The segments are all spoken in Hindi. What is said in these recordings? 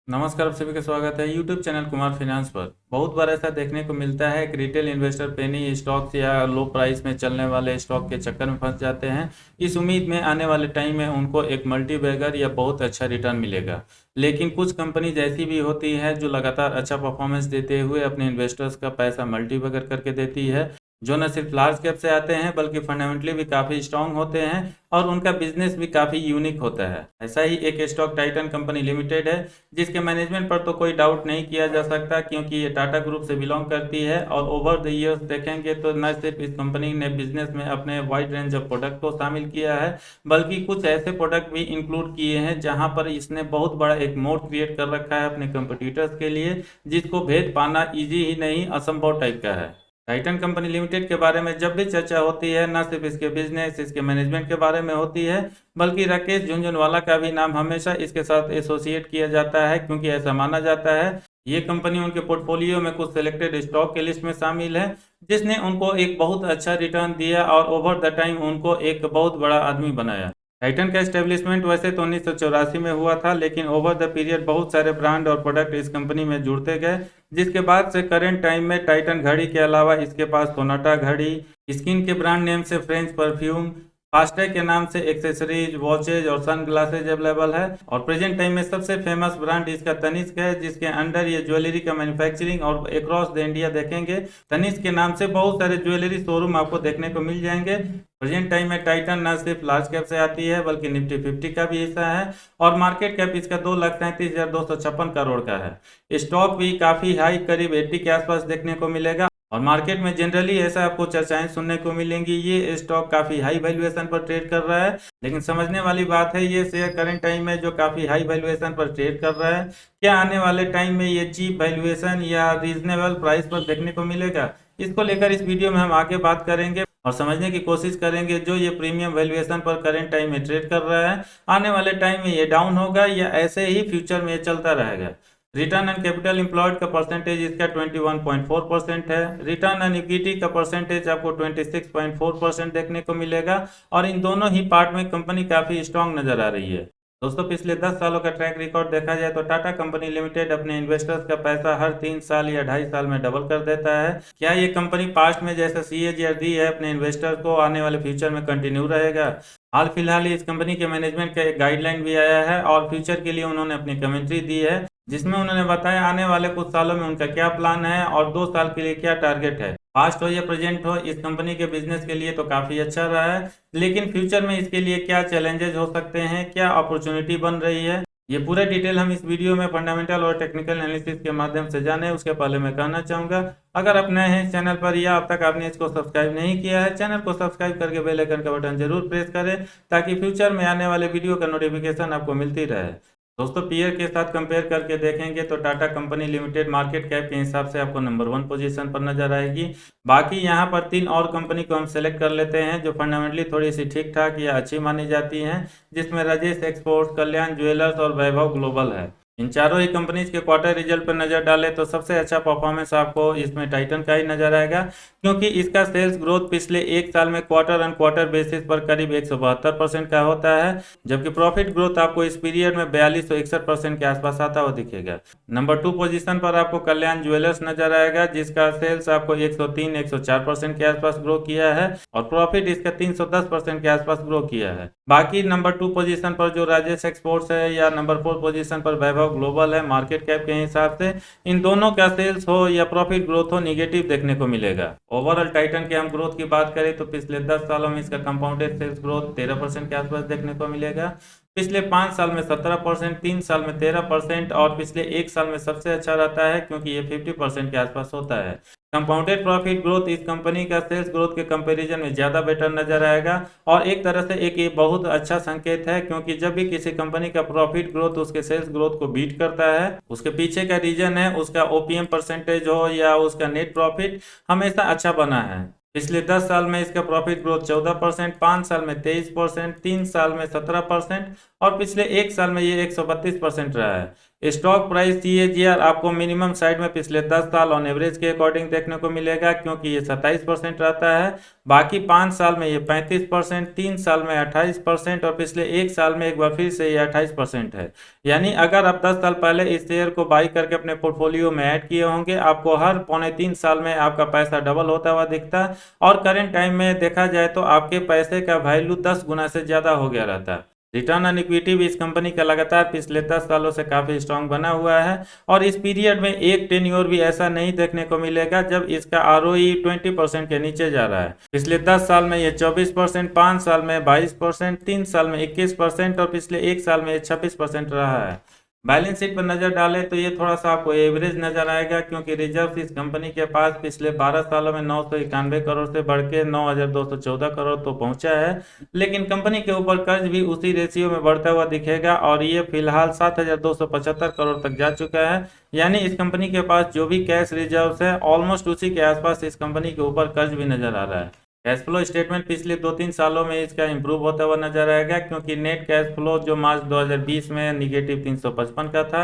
नमस्कार, आप सभी का स्वागत है यूट्यूब चैनल कुमार फाइनेंस पर। बहुत बार ऐसा देखने को मिलता है कि रिटेल इन्वेस्टर पेनी स्टॉक्स या लो प्राइस में चलने वाले स्टॉक के चक्कर में फंस जाते हैं, इस उम्मीद में आने वाले टाइम में उनको एक मल्टी बैगर या बहुत अच्छा रिटर्न मिलेगा। लेकिन कुछ कंपनीज ऐसी भी होती है जो लगातार अच्छा परफॉर्मेंस देते हुए अपने इन्वेस्टर्स का पैसा मल्टी बैगर करके देती है, जो न सिर्फ लार्ज कैप से आते हैं बल्कि फंडामेंटली भी काफ़ी स्ट्रांग होते हैं और उनका बिजनेस भी काफ़ी यूनिक होता है। ऐसा ही एक स्टॉक टाइटन कंपनी लिमिटेड है, जिसके मैनेजमेंट पर तो कोई डाउट नहीं किया जा सकता क्योंकि ये टाटा ग्रुप से बिलोंग करती है। और ओवर द ईयर्स देखेंगे तो न सिर्फ इस कंपनी ने बिजनेस में अपने वाइड रेंज ऑफ प्रोडक्ट को शामिल किया है, बल्कि कुछ ऐसे प्रोडक्ट भी इंक्लूड किए हैं जहां पर इसने बहुत बड़ा एक मोड क्रिएट कर रखा है अपने कंपटीटर्स के लिए, जिसको भेद पाना इजी ही नहीं असंभव टाइप का है। टाइटन कंपनी लिमिटेड के बारे में जब भी चर्चा होती है, न सिर्फ इसके बिजनेस, इसके मैनेजमेंट के बारे में होती है, बल्कि राकेश झुनझुनवाला का भी नाम हमेशा इसके साथ एसोसिएट किया जाता है, क्योंकि ऐसा माना जाता है ये कंपनी उनके पोर्टफोलियो में कुछ सिलेक्टेड स्टॉक के लिस्ट में शामिल है, जिसने उनको एक बहुत अच्छा रिटर्न दिया और ओवर द टाइम उनको एक बहुत बड़ा आदमी बनाया। टाइटन का एस्टेब्लिशमेंट वैसे तो 1984 में हुआ था, लेकिन ओवर द पीरियड बहुत सारे ब्रांड और प्रोडक्ट इस कंपनी में जुड़ते गए, जिसके बाद से करंट टाइम में टाइटन घड़ी के अलावा इसके पास सोनाटा घड़ी, स्किन के ब्रांड नेम से फ्रेंच परफ्यूम, फास्टैग के नाम से एक्सेसरीज, वॉचेज और सन ग्लासेज अवेलेबल है। और प्रेजेंट टाइम में सबसे फेमस ब्रांड इसका तनिष्क है, जिसके अंडर ये ज्वेलरी का मैन्युफैक्चरिंग और अक्रॉस द इंडिया देखेंगे तनिष्क के नाम से बहुत सारे ज्वेलरी शोरूम आपको देखने को मिल जाएंगे। प्रेजेंट टाइम में टाइटन न सिर्फ लार्ज कैप से आती है बल्कि निफ्टी 50 का भी हिस्सा है और मार्केट कैप इसका 2,37,256 करोड़ का है। स्टॉक भी काफी हाई, करीब 80 के आसपास देखने को मिलेगा और मार्केट में जनरली ऐसा आपको चर्चाएं सुनने को मिलेंगी, ये स्टॉक काफी हाई वैल्यूएशन पर ट्रेड कर रहा है। लेकिन समझने वाली बात है, ये शेयर करंट टाइम में जो काफी हाई वैल्यूएशन पर ट्रेड कर रहा है, क्या आने वाले टाइम में ये चीप वैल्यूएशन या रीजनेबल प्राइस पर देखने को मिलेगा? इसको लेकर इस वीडियो में हम आगे बात करेंगे और समझने की कोशिश करेंगे जो ये प्रीमियम वैल्यूएशन पर करंट टाइम में ट्रेड कर रहा है, आने वाले टाइम में ये डाउन होगा या ऐसे ही फ्यूचर में ये चलता रहेगा। रिटर्न ऑन कैपिटल एम्प्लॉयड का परसेंटेज इसका 21.4% है। रिटर्न ऑन इक्विटी का परसेंटेज आपको 26.4% देखने को मिलेगा और इन दोनों ही पार्ट में कंपनी काफी स्ट्रांग नजर आ रही है। दोस्तों, पिछले 10 सालों का ट्रैक रिकॉर्ड देखा जाए तो टाटा कंपनी लिमिटेड अपने इन्वेस्टर्स का पैसा हर 3 साल या 2.5 साल में डबल कर देता है। क्या ये कंपनी पास्ट में जैसा सीएजीआर दी है अपने इन्वेस्टर्स को आने वाले फ्यूचर में कंटिन्यू रहेगा? हाल फिलहाल ही इस कंपनी के मैनेजमेंट का एक गाइडलाइन भी आया है और फ्यूचर के लिए उन्होंने अपनी कमेंट्री दी है, जिसमें उन्होंने बताया आने वाले कुछ सालों में उनका क्या प्लान है और 2 साल के लिए क्या टारगेट है। पास्ट हो या प्रेजेंट हो, इस कंपनी के बिजनेस के लिए तो काफी अच्छा रहा है, लेकिन फ्यूचर में इसके लिए क्या चैलेंजेस हो सकते हैं, क्या अपॉर्चुनिटी बन रही है, ये पूरे डिटेल हम इस वीडियो में फंडामेंटल और टेक्निकल एनालिसिस के माध्यम से जाने। उसके पहले मैं कहना चाहूंगा, अगर आप नए हैं चैनल पर या अब तक आपने इसको सब्सक्राइब नहीं किया है, चैनल को सब्सक्राइब करके बेल आइकन का बटन जरूर प्रेस करें ताकि फ्यूचर में आने वाले वीडियो का नोटिफिकेशन आपको मिलती रहे। दोस्तों, पीयर के साथ कंपेयर करके देखेंगे तो Tata company limited market cap के हिसाब से आपको नंबर 1 पोजीशन पर नजर आएगी। बाकी यहाँ पर 3 और कंपनी को हम सेलेक्ट कर लेते हैं जो फंडामेंटली थोड़ी सी ठीक ठाक या अच्छी मानी जाती हैं, जिसमें राजेश एक्सपोर्ट्स, कल्याण ज्वेलर्स और वैभव ग्लोबल है। इन चारों ही कंपनीज के क्वार्टर रिजल्ट पर नजर डालें तो सबसे अच्छा परफॉर्मेंस आपको इसमें टाइटन का ही नजर आएगा, क्योंकि इसका सेल्स ग्रोथ पिछले 1 साल में क्वार्टर ऑन क्वार्टर बेसिस पर करीब 172% का होता है, जबकि प्रॉफिट ग्रोथ आपको इस पीरियड में 4261% के आसपास आता हुआ दिखेगा। नंबर 2 पोजीशन पर आपको कल्याण ज्वेलर्स नजर आएगा, जिसका सेल्स आपको 103-104% के आसपास ग्रो किया है और प्रॉफिट इसका 310% के आसपास ग्रो किया है। बाकी नंबर 2 पोजीशन पर जो राजेश एक्सपोर्ट्स है या नंबर 4 पोजीशन पर वैभव ग्लोबल है, मार्केट कैप के हिसाब से इन दोनों का सेल्स हो या प्रॉफिट ग्रोथ हो निगेटिव देखने को मिलेगा। ओवरऑल टाइटन के हम ग्रोथ की बात करें तो पिछले 10 सालों में इसका कंपाउंडेड सेल्स ग्रोथ 13% के आसपास देखने को मिलेगा। पिछले 5 साल में 17%, 3 साल में 13% और पिछले 1 साल में सबसे अच्छा रहता है क्योंकि ये 50% के आसपास होता है। कंपाउंडेड प्रॉफिट ग्रोथ इस कंपनी का सेल्स ग्रोथ के कंपैरिजन में ज्यादा बेटर नजर आएगा और एक तरह से एक ये बहुत अच्छा संकेत है, क्योंकि जब भी किसी कंपनी का प्रॉफिट ग्रोथ उसके सेल्स ग्रोथ को बीट करता है, उसके पीछे का रीजन है उसका ओपीएम परसेंटेज हो या उसका नेट प्रॉफिट हमेशा अच्छा बना है। पिछले 10 साल में इसका प्रॉफिट ग्रोथ 14%, 5 साल में 23%, 3 साल में 17% और पिछले एक साल में ये 132% रहा है। स्टॉक प्राइस CAGR आपको मिनिमम साइड में पिछले 10 साल ऑन एवरेज के अकॉर्डिंग देखने को मिलेगा, क्योंकि ये 27% रहता है। बाकी 5 साल में ये 35%, 3 साल में 28% और पिछले एक साल में एक बार फिर से ये 28% है। यानी अगर आप 10 साल पहले इस शेयर को बाई करके अपने पोर्टफोलियो में ऐड किए होंगे, आपको हर 2.25 साल में आपका पैसा डबल होता हुआ दिखता है। और करंट टाइम में देखा जाए तो आपके पैसे का वैल्यू 10 गुना से ज़्यादा हो गया रहता है। रिटर्न ऑन इक्विटी भी इस कंपनी का लगातार पिछले 10 सालों से काफ़ी स्ट्रांग बना हुआ है और इस पीरियड में एक टेन्योर भी ऐसा नहीं देखने को मिलेगा जब इसका ROE 20% के नीचे जा रहा है। पिछले 10 साल में ये 24%, 5 साल में 22%, 3 साल में 21% और पिछले एक साल में ये 26% रहा है। बैलेंस शीट पर नजर डालें तो ये थोड़ा सा आपको एवरेज नजर आएगा, क्योंकि रिजर्व इस कंपनी के पास पिछले 12 सालों में 991 करोड़ से बढ़ के 9,214 करोड़ तो पहुंचा है। लेकिन कंपनी के ऊपर कर्ज भी उसी रेशियो में बढ़ता हुआ दिखेगा और ये फिलहाल 7,275 करोड़ तक जा चुका है। यानी इस कंपनी के पास जो भी कैश रिजर्व है ऑलमोस्ट उसी के आसपास इस कंपनी के ऊपर कर्ज भी नजर आ रहा है। कैश फ्लो स्टेटमेंट पिछले 2-3 सालों में इसका इंप्रूव होता हुआ नजर आएगा, क्योंकि नेट कैश फ्लो जो मार्च 2020 में निगेटिव 355 का था,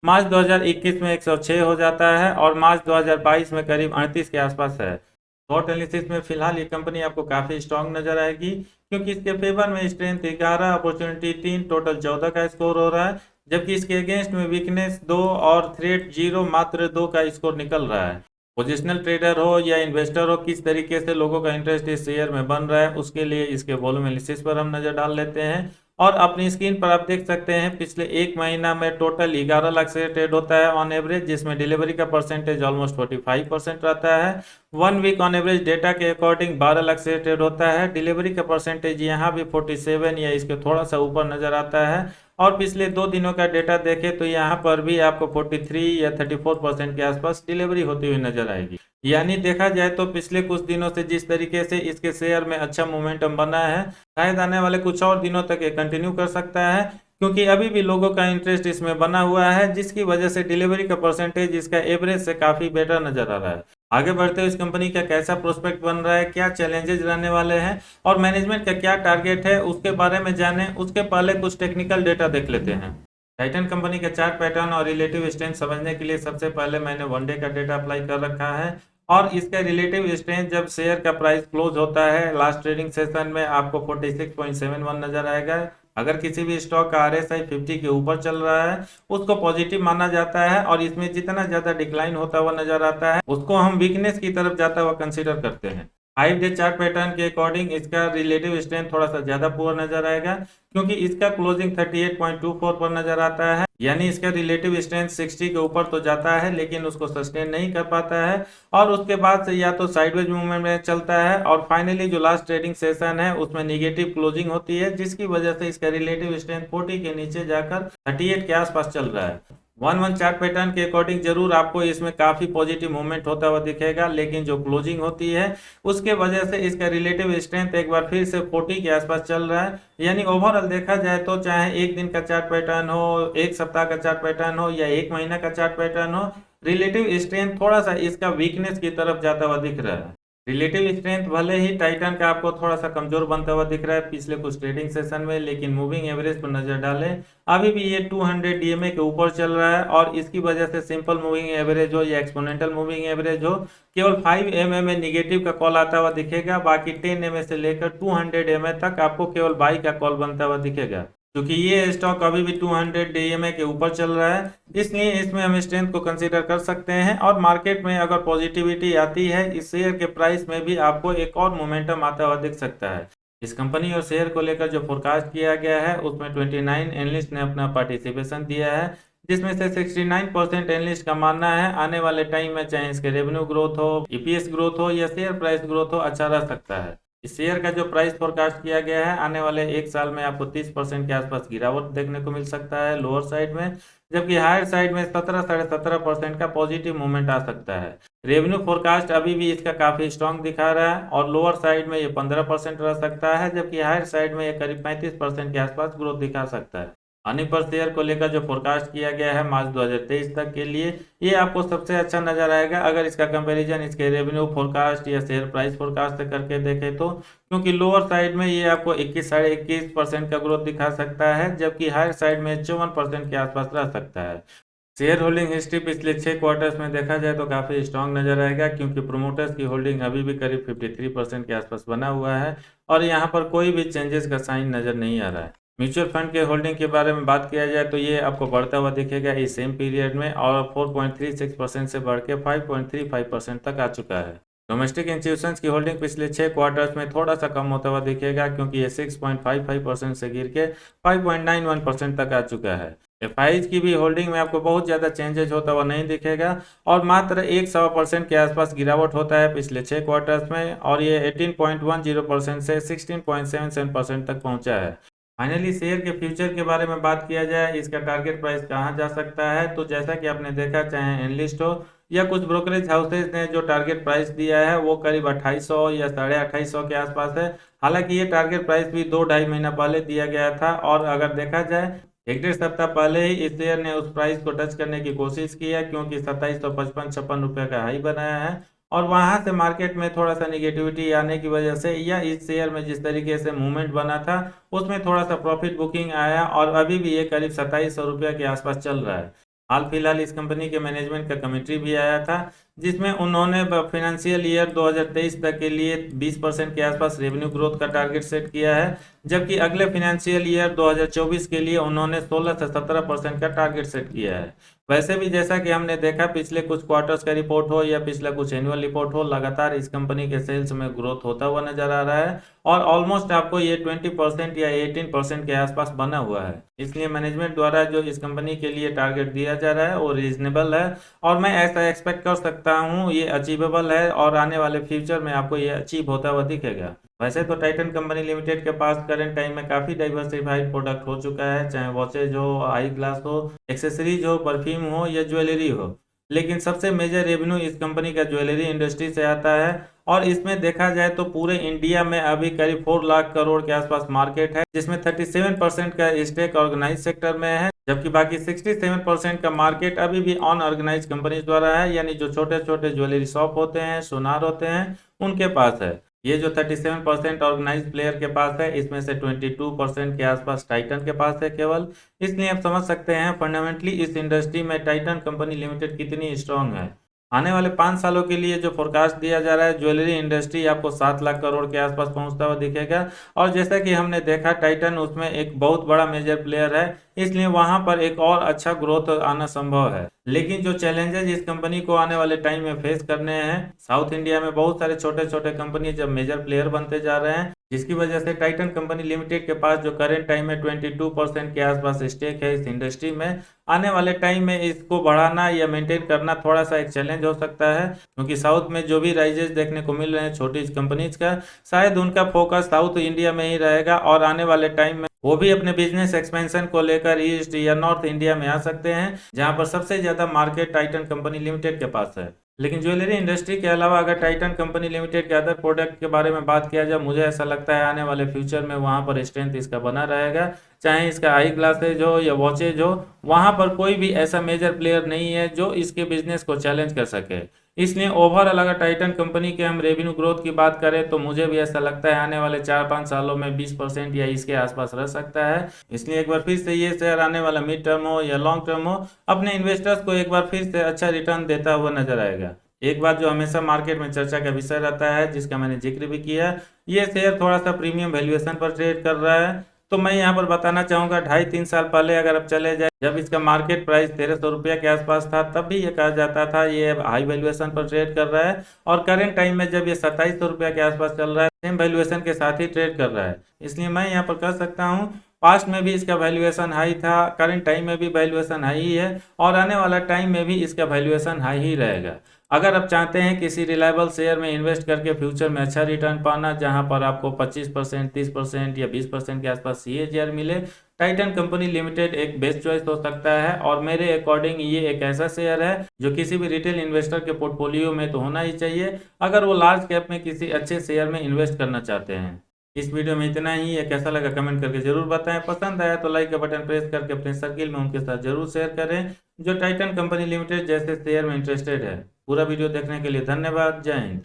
मार्च 2021 में 106 हो जाता है और मार्च 2022 में करीब 38 के आसपास है। शॉर्ट एनालिसिस में फिलहाल ये कंपनी आपको काफ़ी स्ट्रांग नजर आएगी, क्योंकि इसके फेवर में स्ट्रेंथ 11, अपॉर्चुनिटी 3, टोटल 14 का स्कोर हो रहा है, जबकि इसके अगेंस्ट में वीकनेस 2 और थ्रेट 0 मात्र 2 का स्कोर निकल रहा है। पोजिशनल ट्रेडर हो या इन्वेस्टर हो, किस तरीके से लोगों का इंटरेस्ट इस शेयर में बन रहा है उसके लिए इसके वॉल्यूम एनालिसिस पर हम नजर डाल लेते हैं। और अपनी स्क्रीन पर आप देख सकते हैं पिछले एक महीना में टोटल 11 लाख शेयर ट्रेड होता है ऑन एवरेज, जिसमें डिलीवरी का परसेंटेज ऑलमोस्ट 45% रहता है। 1 वीक ऑन एवरेज डेटा के अकॉर्डिंग 12 लाख शेयर ट्रेड होता है, डिलीवरी का परसेंटेज यहाँ भी 47 या इसके थोड़ा सा ऊपर नजर आता है। और पिछले 2 दिनों का डेटा देखें तो यहाँ पर भी आपको 43 या 34% के आसपास डिलीवरी होती हुई नजर आएगी। यानी देखा जाए तो पिछले कुछ दिनों से जिस तरीके से इसके शेयर में अच्छा मोमेंटम बना है, शायद आने वाले कुछ और दिनों तक ये कंटिन्यू कर सकता है, क्योंकि अभी भी लोगों का इंटरेस्ट इसमें बना हुआ है, जिसकी वजह से डिलीवरी का परसेंटेज इसका एवरेज से काफ़ी बेटर नजर आ रहा है। आगे बढ़ते हुए इस कंपनी का कैसा प्रोस्पेक्ट बन रहा है, क्या चैलेंजेस रहने वाले हैं और मैनेजमेंट का क्या टारगेट है, उसके बारे में जाने उसके पहले कुछ टेक्निकल डेटा देख लेते हैं। टाइटन कंपनी का चार्ट पैटर्न और रिलेटिव स्ट्रेंथ समझने के लिए सबसे पहले मैंने वनडे का डेटा अप्लाई कर रखा है और इसका रिलेटिव स्ट्रेंथ जब शेयर का प्राइस क्लोज होता है लास्ट ट्रेडिंग सेशन में आपको 46.71 नजर आएगा। अगर किसी भी स्टॉक का RSI 50 के ऊपर चल रहा है उसको पॉजिटिव माना जाता है और इसमें जितना ज्यादा डिक्लाइन होता हुआ नजर आता है उसको हम वीकनेस की तरफ जाता हुआ कंसीडर करते हैं। 5 डे चार्ट पैटर्न के अकॉर्डिंग इसका रिलेटिव स्ट्रेंथ थोड़ा सा ज्यादा पुअर नजर आएगा, क्योंकि इसका क्लोजिंग 38.24 पर नजर आता है। यानी इसका रिलेटिव स्ट्रेंथ 60 के ऊपर तो जाता है लेकिन उसको सस्टेन नहीं कर पाता है और उसके बाद से या तो साइडवेज मूवमेंट में चलता है और फाइनली जो लास्ट ट्रेडिंग सेशन है उसमें निगेटिव क्लोजिंग होती है, जिसकी वजह से इसका रिलेटिव स्ट्रेंथ 40 के नीचे जाकर 38 के आसपास चल रहा है। 1-1 चार्ट पैटर्न के अकॉर्डिंग जरूर आपको इसमें काफी पॉजिटिव मूवमेंट होता हुआ दिखेगा, लेकिन जो क्लोजिंग होती है उसके वजह से इसका रिलेटिव स्ट्रेंथ एक बार फिर से 40 के आसपास चल रहा है। यानी ओवरऑल देखा जाए तो चाहे एक दिन का चार्ट पैटर्न हो, एक सप्ताह का चार्ट पैटर्न हो या एक महीना का चार्ट पैटर्न हो, रिलेटिव स्ट्रेंथ थोड़ा सा इसका वीकनेस की तरफ जाता हुआ दिख रहा है। रिलेटिव स्ट्रेंथ भले ही टाइटन का आपको थोड़ा सा कमजोर बनता हुआ दिख रहा है पिछले कुछ ट्रेडिंग सेशन में, लेकिन मूविंग एवरेज पर नजर डालें अभी भी ये 200 DMA के ऊपर चल रहा है और इसकी वजह से सिंपल मूविंग एवरेज हो या एक्सपोनेंशियल मूविंग एवरेज हो, केवल 5 mm में निगेटिव का कॉल आता हुआ दिखेगा। बाकी 10 MA से लेकर 200 MA तक आपको केवल बाई का कॉल बनता हुआ दिखेगा। क्योंकि ये स्टॉक अभी भी 200 DMA के ऊपर चल रहा है, इसलिए इसमें हम स्ट्रेंथ को कंसीडर कर सकते हैं और मार्केट में अगर पॉजिटिविटी आती है इस शेयर के प्राइस में भी आपको एक और मोमेंटम आता हुआ दिख सकता है। इस कंपनी और शेयर को लेकर जो फोरकास्ट किया गया है उसमें 29 एनालिस्ट ने अपना पार्टिसिपेशन दिया है, जिसमें से 69% एनालिस्ट का मानना है आने वाले टाइम में चाहे इसके रेवेन्यू ग्रोथ हो, EPS ग्रोथ हो या शेयर प्राइस ग्रोथ हो अच्छा रह सकता है। इस शेयर का जो प्राइस फोरकास्ट किया गया है आने वाले एक साल में आपको 30% के आसपास गिरावट देखने को मिल सकता है लोअर साइड में, जबकि हायर साइड में 17-17.5% का पॉजिटिव मूवमेंट आ सकता है। रेवेन्यू फोरकास्ट अभी भी इसका काफी स्ट्रांग दिखा रहा है और लोअर साइड में ये 15% रह सकता है, जबकि हायर साइड में ये करीब 35% के आसपास ग्रोथ दिखा सकता है। अर्निंग पर शेयर को लेकर जो फोरकास्ट किया गया है मार्च 2023 तक के लिए, ये आपको सबसे अच्छा नजर आएगा अगर इसका कंपैरिजन इसके रेवेन्यू फोरकास्ट या शेयर प्राइस फोरकास्ट से करके देखें तो, क्योंकि लोअर साइड में ये आपको 21 साढ़े 21% का ग्रोथ दिखा सकता है, जबकि हायर साइड में 54% के आसपास रह सकता है। शेयर होल्डिंग हिस्ट्री पिछले 6 क्वार्टर्स में देखा जाए तो काफ़ी स्ट्रांग नजर आएगा, क्योंकि प्रोमोटर्स की होल्डिंग अभी भी करीब 53% के आसपास बना हुआ है और यहाँ पर कोई भी चेंजेस का साइन नजर नहीं आ रहा है। म्यूचुअल फंड के होल्डिंग के बारे में बात किया जाए तो ये आपको बढ़ता हुआ दिखेगा इस सेम पीरियड में, और 4.36% से बढ़ के 5.35% तक आ चुका है। डोमेस्टिक इंस्टीट्यूशंस की होल्डिंग पिछले 6 क्वार्टर्स में थोड़ा सा कम होता हुआ दिखेगा, क्योंकि ये 6.55% से गिर के 5.91% तक आ चुका है। एफआईज की भी होल्डिंग में आपको बहुत ज़्यादा चेंजेज होता हुआ नहीं दिखेगा, और मात्र 1.25% के आसपास गिरावट होता है पिछले 6 क्वार्टर्स में, और ये 18.10% से 16.77% तक पहुंचा है। फाइनली शेयर के फ्यूचर के बारे में बात किया जाए, इसका टारगेट प्राइस कहाँ जा सकता है, तो जैसा कि आपने देखा, चाहे एनालिस्ट हो या कुछ ब्रोकरेज हाउसेज ने जो टारगेट प्राइस दिया है वो करीब 2800 या 2850 के आसपास है। हालांकि ये टारगेट प्राइस भी 2-2.5 महीना पहले दिया गया था, और अगर देखा जाए 1-1.5 सप्ताह पहले ही इस शेयर ने उस प्राइस को टच करने की कोशिश की है, क्योंकि 2755 रुपये का हाई बनाया है, और वहां से मार्केट में थोड़ा सा निगेटिविटी आने की वजह से या इस शेयर में जिस तरीके से मूवमेंट बना था उसमें थोड़ा सा प्रॉफिट बुकिंग आया, और अभी भी ये करीब 2700 रुपये के आसपास चल रहा है। हाल फिलहाल इस कंपनी के मैनेजमेंट का कमेंट्री भी आया था, जिसमें उन्होंने फाइनेंशियल ईयर 2023 तक के लिए 20% के आसपास रेवेन्यू ग्रोथ का टारगेट सेट किया है, जबकि अगले फाइनेंशियल ईयर 2024 के लिए उन्होंने 16 से 17% का टारगेट सेट किया है। वैसे भी जैसा कि हमने देखा, पिछले कुछ क्वार्टर्स का रिपोर्ट हो या पिछला कुछ एनुअल रिपोर्ट हो, लगातार इस कंपनी के सेल्स में ग्रोथ होता हुआ नजर आ रहा है, और ऑलमोस्ट आपको ये 20% या 18% के आसपास बना हुआ है। इसलिए मैनेजमेंट द्वारा जो इस कंपनी के लिए टारगेट दिया जा रहा है वो रीजनेबल है, और मैं ऐसा एक्सपेक्ट कर सकता हूँ ये अचीवेबल है, और आने वाले फ्यूचर में आपको ये अचीव होता हुआ दिखेगा। वैसे तो टाइटन कंपनी लिमिटेड के पास करंट टाइम में काफ़ी डाइवर्सिफाइड प्रोडक्ट हो चुका है, चाहे वॉचेज हो, आई ग्लास हो, एक्सेसरीज हो, परफ्यूम हो या ज्वेलरी हो, लेकिन सबसे मेजर रेवेन्यू इस कंपनी का ज्वेलरी इंडस्ट्री से आता है, और इसमें देखा जाए तो पूरे इंडिया में अभी करीब 4 लाख करोड़ के आसपास मार्केट है, जिसमें 37% का स्टेक ऑर्गेनाइज सेक्टर में है, जबकि बाकी 67% का मार्केट अभी भी अनऑर्गेनाइज कंपनीज द्वारा है, यानी जो छोटे छोटे ज्वेलरी शॉप होते हैं, सोनार होते हैं, उनके पास है। ये जो 37% ऑर्गेनाइज प्लेयर के पास है, इसमें से 22% के आसपास टाइटन के पास है केवल। इसलिए आप समझ सकते हैं फंडामेंटली इस इंडस्ट्री में टाइटन कंपनी लिमिटेड कितनी स्ट्रांग है। आने वाले 5 सालों के लिए जो फोरकास्ट दिया जा रहा है, ज्वेलरी इंडस्ट्री आपको 7 लाख करोड़ के आसपास पहुंचता हुआ दिखेगा, और जैसा कि हमने देखा टाइटन उसमें एक बहुत बड़ा मेजर प्लेयर है, इसलिए वहां पर एक और अच्छा ग्रोथ आना संभव है। लेकिन जो चैलेंजेस इस कंपनी को आने वाले टाइम में फेस करने हैं, साउथ इंडिया में बहुत सारे छोटे छोटे कंपनी जब मेजर प्लेयर बनते जा रहे हैं, जिसकी वजह से टाइटन कंपनी लिमिटेड के पास जो करेंट टाइम में 22% के आसपास स्टेक है इस इंडस्ट्री में, आने वाले टाइम में इसको बढ़ाना या मेंटेन करना थोड़ा सा एक चैलेंज हो सकता है, क्योंकि साउथ में जो भी राइजेस देखने को मिल रहे हैं छोटी कंपनीज का, शायद उनका फोकस साउथ इंडिया में ही रहेगा, और आने वाले टाइम में वो भी अपने बिजनेस एक्सपेंशन को लेकर ईस्ट या नॉर्थ इंडिया में आ सकते हैं, जहां पर सबसे ज्यादा मार्केट टाइटन कंपनी लिमिटेड के पास है। लेकिन ज्वेलरी इंडस्ट्री के अलावा अगर टाइटन कंपनी लिमिटेड के अदर प्रोडक्ट के बारे में बात किया जाए, मुझे ऐसा लगता है आने वाले फ्यूचर में वहां पर स्ट्रेंथ इसका बना रहेगा, चाहे इसका आई ग्लासेज हो या वॉचेज हो, वहां पर कोई भी ऐसा मेजर प्लेयर नहीं है जो इसके बिजनेस को चैलेंज कर सके। इसलिए ओवरऑल अगर टाइटन कंपनी के हम रेवेन्यू ग्रोथ की बात करें तो मुझे भी ऐसा लगता है आने वाले 4-5 सालों में 20% या इसके आसपास रह सकता है। इसलिए एक बार फिर से ये शेयर आने वाला मिड टर्म हो या लॉन्ग टर्म हो, अपने इन्वेस्टर्स को एक बार फिर से अच्छा रिटर्न देता हुआ नजर आएगा। एक बात जो हमेशा मार्केट में चर्चा का विषय रहता है, जिसका मैंने जिक्र भी किया, ये शेयर थोड़ा सा प्रीमियम वैल्यूएशन पर ट्रेड कर रहा है। तो मैं यहाँ पर बताना चाहूँगा 2.5-3 साल पहले अगर आप चले जाए, जब इसका मार्केट प्राइस 1300 रुपये के आसपास था, तब भी ये कहा जाता था ये हाई वैल्यूएशन पर ट्रेड कर रहा है, और करेंट टाइम में जब ये 2700 रुपये के आसपास चल रहा है, सेम वैल्यूएशन के साथ ही ट्रेड कर रहा है। इसलिए मैं यहाँ पर कह सकता हूँ पास्ट में भी इसका वैल्यूएशन हाई था, करंट टाइम में भी वैल्यूएशन हाई ही है, और आने वाला टाइम में भी इसका वैल्यूएशन हाई ही रहेगा। अगर आप चाहते हैं किसी रिलायबल शेयर में इन्वेस्ट करके फ्यूचर में अच्छा रिटर्न पाना, जहां पर आपको 25%, 30% या 20% के आसपास सीएजीआर मिले, टाइटन कंपनी लिमिटेड एक बेस्ट चॉइस हो सकता है, और मेरे अकॉर्डिंग ये एक ऐसा शेयर है जो किसी भी रिटेल इन्वेस्टर के पोर्टफोलियो में तो होना ही चाहिए, अगर वो लार्ज कैप में किसी अच्छे शेयर में इन्वेस्ट करना चाहते हैं। इस वीडियो में इतना ही है, कैसा लगा कमेंट करके जरूर बताएं। पसंद आया तो लाइक का बटन प्रेस करके अपने सर्किल में उनके साथ जरूर शेयर करें जो टाइटन कंपनी लिमिटेड जैसे शेयर में इंटरेस्टेड है। पूरा वीडियो देखने के लिए धन्यवाद। जय हिंद।